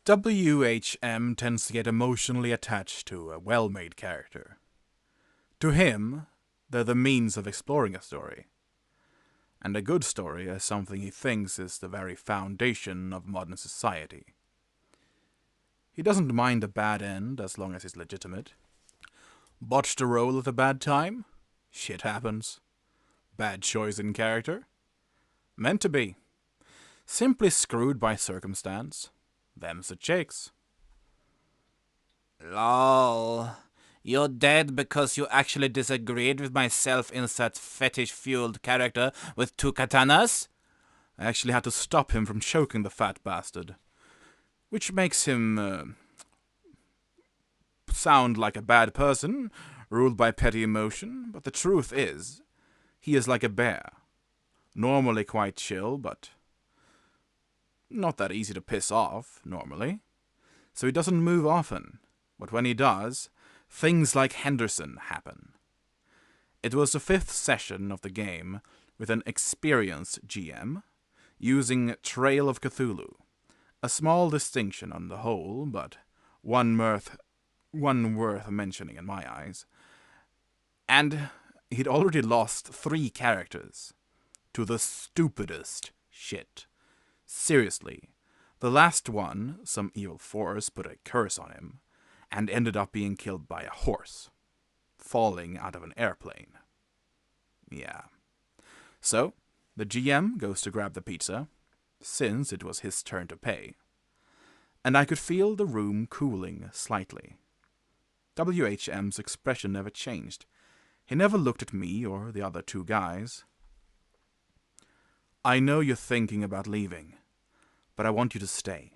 WHM tends to get emotionally attached to a well-made character. To him, they're the means of exploring a story. And a good story is something he thinks is the very foundation of modern society. He doesn't mind a bad end as long as it's legitimate. Botched a role at a bad time? Shit happens. Bad choice in character? Meant to be. Simply screwed by circumstance? Them's the chicks. Lol. You're dead because you actually disagreed with my self-insert fetish-fueled character with 2 katanas? I actually had to stop him from choking the fat bastard. Which makes him sound like a bad person, ruled by petty emotion, but the truth is, he is like a bear. Normally quite chill, but not that easy to piss off, normally. So he doesn't move often, but when he does, things like Henderson happen. It was the 5th session of the game with an experienced GM, using Call of Cthulu. A small distinction on the whole, but one worth mentioning in my eyes. And he'd already lost 3 characters to the stupidest shit. Seriously, the last one, some evil force put a curse on him, and ended up being killed by a horse, falling out of an airplane. Yeah. So, the GM goes to grab the pizza, since it was his turn to pay. And I could feel the room cooling slightly. WHM's expression never changed. He never looked at me or the other 2 guys. I know you're thinking about leaving, but I want you to stay.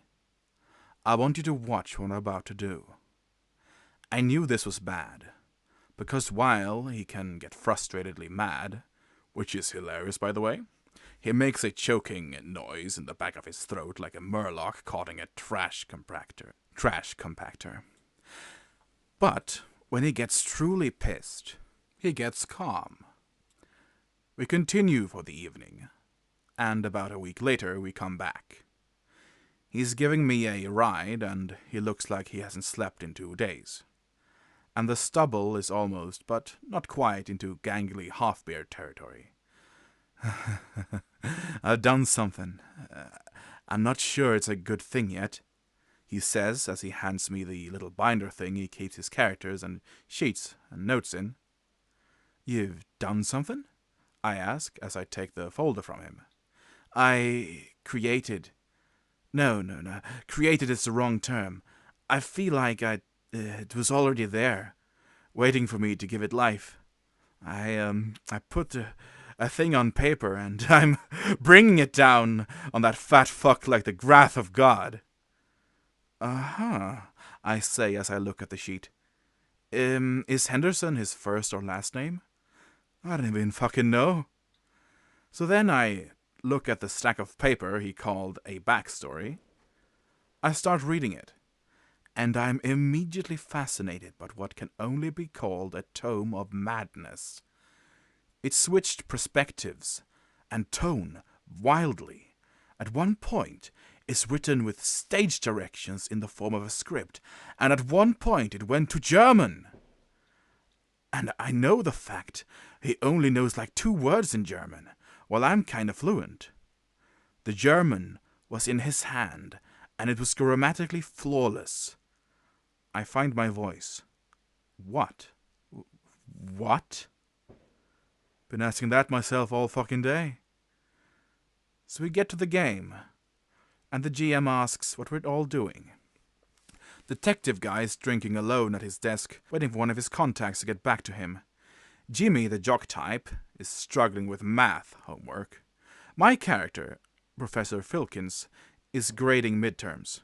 I want you to watch what I'm about to do. I knew this was bad, because while he can get frustratedly mad, which is hilarious by the way, he makes a choking noise in the back of his throat like a murloc caught in a trash compactor. But when he gets truly pissed, he gets calm. We continue for the evening, and about a week later we come back. He's giving me a ride, and he looks like he hasn't slept in 2 days. And the stubble is almost, but not quite, into gangly half-beard territory. I've done something. I'm not sure it's a good thing yet, he says as he hands me the little binder thing he keeps his characters and sheets and notes in. You've done something? I ask as I take the folder from him. I created... No. Created is the wrong term. I feel like it was already there, waiting for me to give it life. I put a thing on paper, and I'm bringing it down on that fat fuck like the wrath of God. Uh-huh, I say as I look at the sheet. Is Henderson his first or last name? I don't even fucking know. So then I look at the stack of paper he called a backstory. I start reading it, and I'm immediately fascinated by what can only be called a tome of madness. It switched perspectives and tone wildly. At one point, it's written with stage directions in the form of a script, and at one point it went to German. And I know the fact he only knows like 2 words in German, while I'm kind of fluent. The German was in his hand, and it was grammatically flawless. I find my voice. What? What? Been asking that myself all fucking day. So we get to the game, and the GM asks what we're all doing. Detective guy's drinking alone at his desk, waiting for one of his contacts to get back to him. Jimmy, the jock type, is struggling with math homework. My character, Professor Filkins, is grading midterms.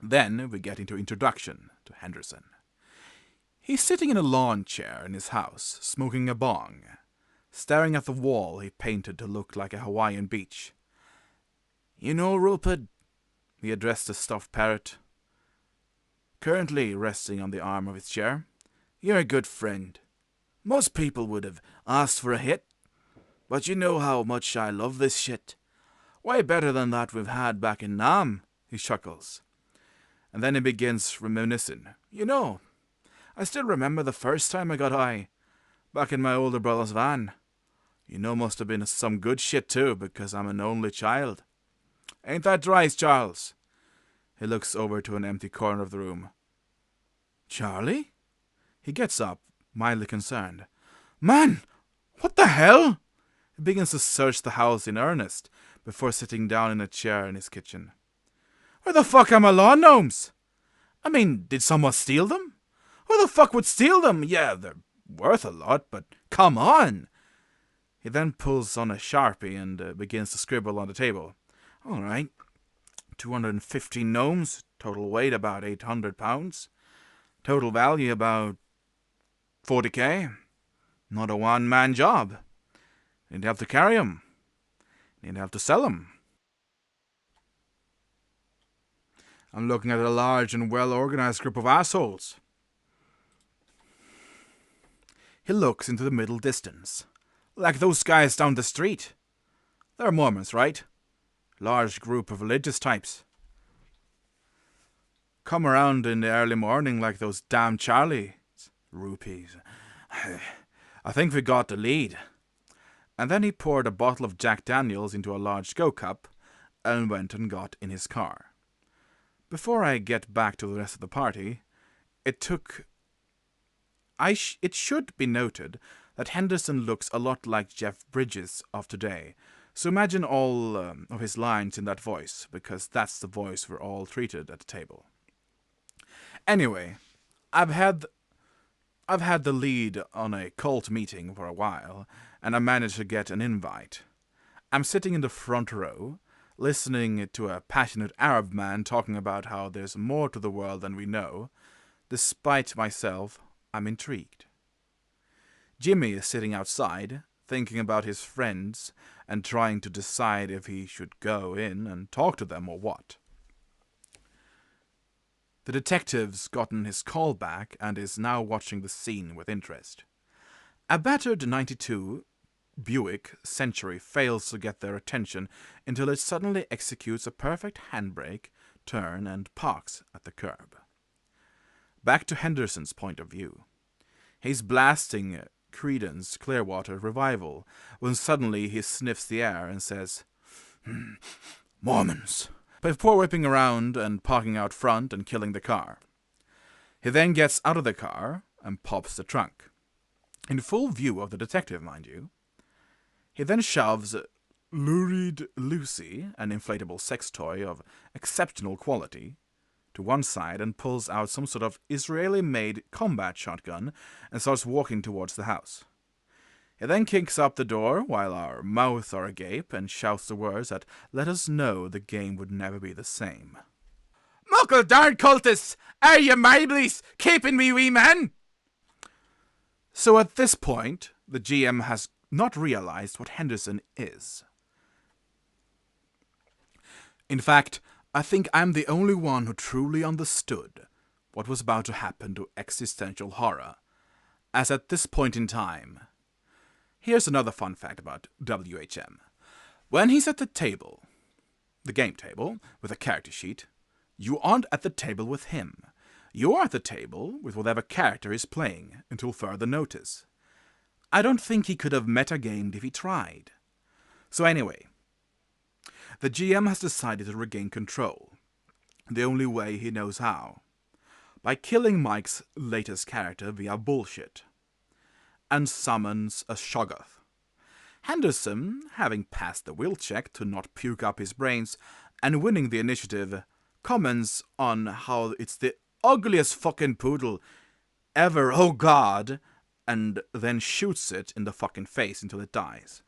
Then we get into introduction to Henderson. He's sitting in a lawn chair in his house, smoking a bong, staring at the wall he painted to look like a Hawaiian beach. You know, Rupert, he addressed the stuffed parrot, currently resting on the arm of his chair, you're a good friend. Most people would have asked for a hit, but you know how much I love this shit. Way better than that we've had back in Nam, he chuckles. and then he begins reminiscing. You know, I still remember the first time I got high, back in my older brother's van. You know, must have been some good shit too, because I'm an only child. Ain't that right, Charles? He looks over to an empty corner of the room. Charlie? He gets up, mildly concerned. Man, what the hell? He begins to search the house in earnest, before sitting down in a chair in his kitchen. Where the fuck are my lawn gnomes? I mean, did someone steal them? Who the fuck would steal them? Yeah, they're worth a lot, but come on. He then pulls on a Sharpie and begins to scribble on the table. All right, 250 gnomes, total weight about 800 pounds, total value about 40k. Not a one-man job. You'd have to carry 'em. You'd have to sell 'em. I'm looking at a large and well-organized group of assholes. He looks into the middle distance. Like those guys down the street. They're Mormons, right? Large group of religious types. Come around in the early morning like those damn Charlie rupees. I think we got the lead. And then he poured a bottle of Jack Daniels into a large go-cup and went and got in his car. Before I get back to the rest of the party, it should be noted that Henderson looks a lot like Jeff Bridges of today, so imagine all of his lines in that voice, because that's the voice we're all treated at the table. Anyway, I've had the lead on a cult meeting for a while, and I managed to get an invite. I'm sitting in the front row, listening to a passionate Arab man talking about how there's more to the world than we know. Despite myself, I'm intrigued. Jimmy is sitting outside, thinking about his friends and trying to decide if he should go in and talk to them or what. The detective's gotten his call back and is now watching the scene with interest. A battered 92 Buick Century fails to get their attention until it suddenly executes a perfect handbrake, turn, and parks at the curb. Back to Henderson's point of view. He's blasting Creedence Clearwater Revival when suddenly he sniffs the air and says, Mormons, before whipping around and parking out front and killing the car. He then gets out of the car and pops the trunk. In full view of the detective, mind you. He then shoves Lurid Lucy, an inflatable sex toy of exceptional quality, to one side and pulls out some sort of Israeli-made combat shotgun and starts walking towards the house. He then kicks up the door while our mouths are agape and shouts the words that let us know the game would never be the same. Muckle darn cultists! Are you marbles keeping me wee man? So at this point, the GM has not realized what Henderson is. In fact, I think I'm the only one who truly understood what was about to happen to existential horror, as at this point in time. Here's another fun fact about WHM. When he's at the table, the game table, with a character sheet, you aren't at the table with him. You're at the table with whatever character is playing, until further notice. I don't think he could have metagamed if he tried. So anyway, the GM has decided to regain control, the only way he knows how, by killing Mike's latest character via bullshit, and summons a Shoggoth. Henderson, having passed the will check to not puke up his brains and winning the initiative, comments on how it's the ugliest fucking poodle ever, oh god, and then shoots it in the fucking face until it dies.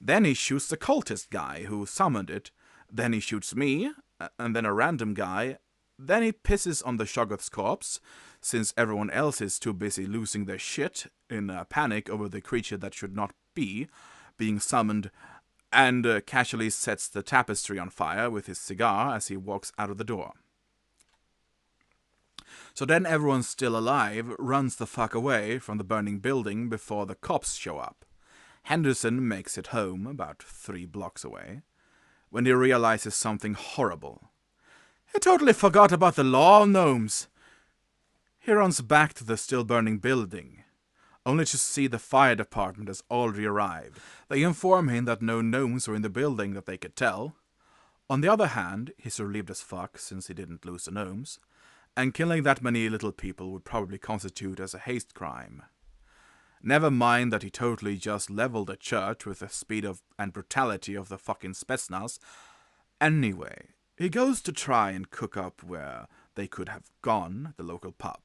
Then he shoots the cultist guy who summoned it, then he shoots me, and then a random guy, then he pisses on the Shoggoth's corpse, since everyone else is too busy losing their shit in a panic over the creature that should not be being summoned, and casually sets the tapestry on fire with his cigar as he walks out of the door. So then everyone still alive runs the fuck away from the burning building before the cops show up. Henderson makes it home, about 3 blocks away, when he realizes something horrible. I totally forgot about the law gnomes. He runs back to the still burning building, only to see the fire department has already arrived. They inform him that no gnomes were in the building that they could tell. On the other hand, he's relieved as fuck since he didn't lose the gnomes, and killing that many little people would probably constitute as a haste crime. Never mind that he totally just leveled a church with the speed of and brutality of the fucking Spetsnaz. Anyway, he goes to try and cook up where they could have gone, the local pub.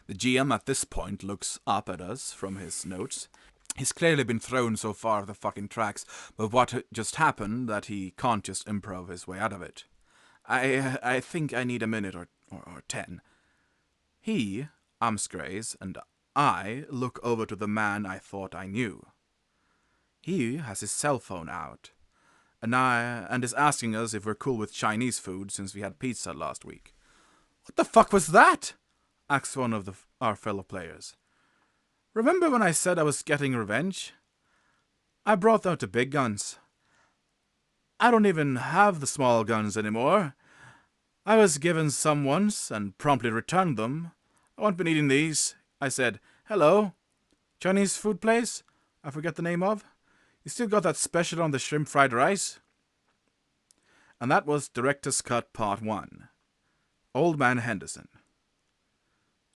The GM at this point looks up at us from his notes. He's clearly been thrown so far off the fucking tracks with what just happened that he can't just improv his way out of it. I think I need a minute or 10. He, Amsgrays, and I look over to the man I thought I knew. He has his cell phone out, and is asking us if we're cool with Chinese food since we had pizza last week. What the fuck was that? Asks one of our fellow players. Remember when I said I was getting revenge? I brought out the big guns. I don't even have the small guns anymore. I was given some once and promptly returned them. I won't be needing these. I said, hello, Chinese food place? I forget the name of. You still got that special on the shrimp fried rice? And that was Director's Cut Part 1. Old Man Henderson.